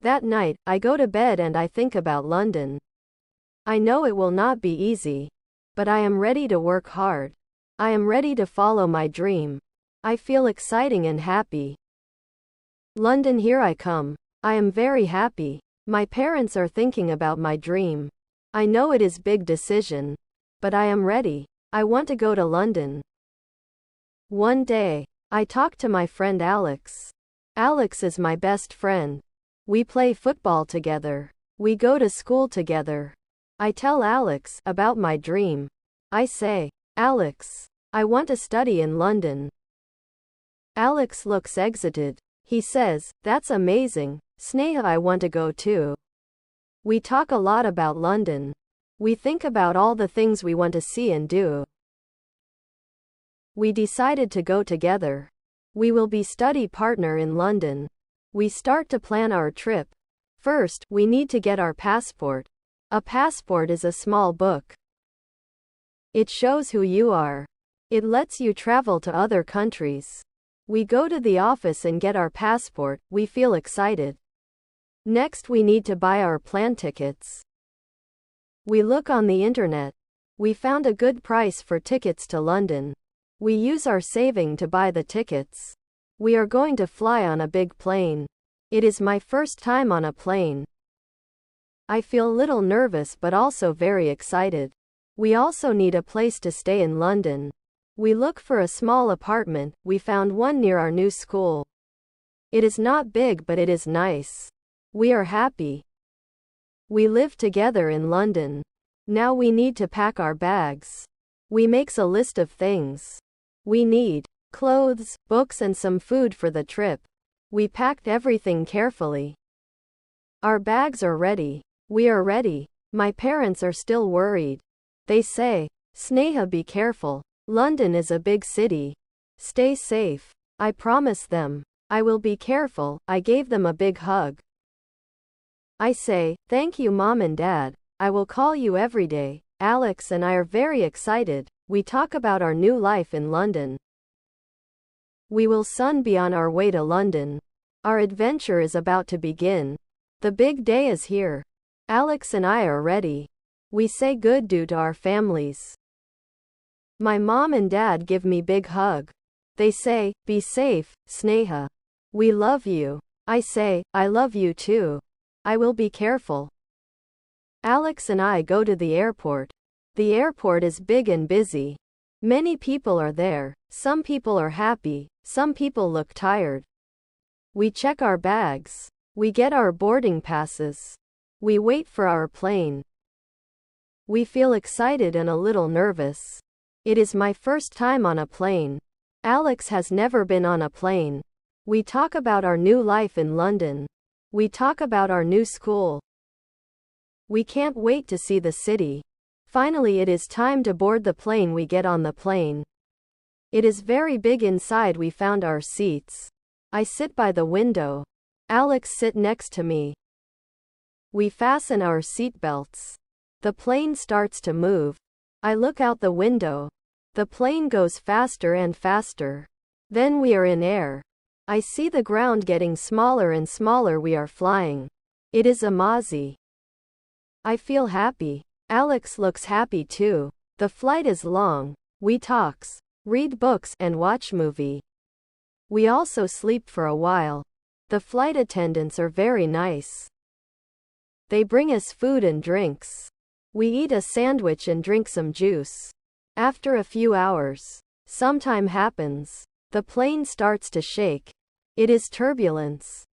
That night, I go to bed and I think about London. I know it will not be easy, but I am ready to work hard. I am ready to follow my dream. I feel exciting and happy. London, here I come. I am very happy. My parents are thinking about my dream. I know it is big decision, but I am ready. I want to go to London. One day, I talked to my friend Alex. Alex is my best friend. We play football together. We go to school together. I tell Alex about my dream. I say, Alex, I want to study in London. Alex looks excited. He says, that's amazing, Sneha, I want to go too. We talk a lot about London. We think about all the things we want to see and do. We decided to go together. We will be study partner in London. We start to plan our trip. First, we need to get our passport. A passport is a small book. It shows who you are. It lets you travel to other countries. We go to the office and get our passport. We feel excited. Next, we need to buy our plane tickets. We look on the internet. We found a good price for tickets to London. We use our saving to buy the tickets. We are going to fly on a big plane. It is my first time on a plane. I feel a little nervous but also very excited. We also need a place to stay in London. We look for a small apartment. We found one near our new school. It is not big but it is nice. We are happy. We live together in London. Now we need to pack our bags. We makes a list of things. We need clothes, books and some food for the trip. We packed everything carefully. Our bags are ready. We are ready. My parents are still worried. They say, Sneha, be careful. London is a big city. Stay safe. I promise them. I will be careful. I gave them a big hug. I say, thank you, Mom and Dad. I will call you every day. Alex and I are very excited. We talk about our new life in London. We will soon be on our way to London. Our adventure is about to begin. The big day is here. Alex and I are ready. We say goodbye to our families. My mom and dad give me big hug. They say, be safe, Sneha. We love you. I say, I love you too. I will be careful. Alex and I go to the airport. The airport is big and busy. Many people are there. Some people are happy. Some people look tired. We check our bags. We get our boarding passes. We wait for our plane. We feel excited and a little nervous. It is my first time on a plane. Alex has never been on a plane. We talk about our new life in London. We talk about our new school. We can't wait to see the city. Finally, it is time to board the plane. We get on the plane. It is very big inside. We found our seats. I sit by the window. Alex sit next to me. We fasten our seatbelts. The plane starts to move. I look out the window. The plane goes faster and faster. Then we are in air. I see the ground getting smaller and smaller. We are flying. It is amazing. I feel happy. Alex looks happy too. The flight is long. We talks, read books, and watch movie. We also sleep for a while. The flight attendants are very nice. They bring us food and drinks. We eat a sandwich and drink some juice. After a few hours, sometime happens. The plane starts to shake. It is turbulence.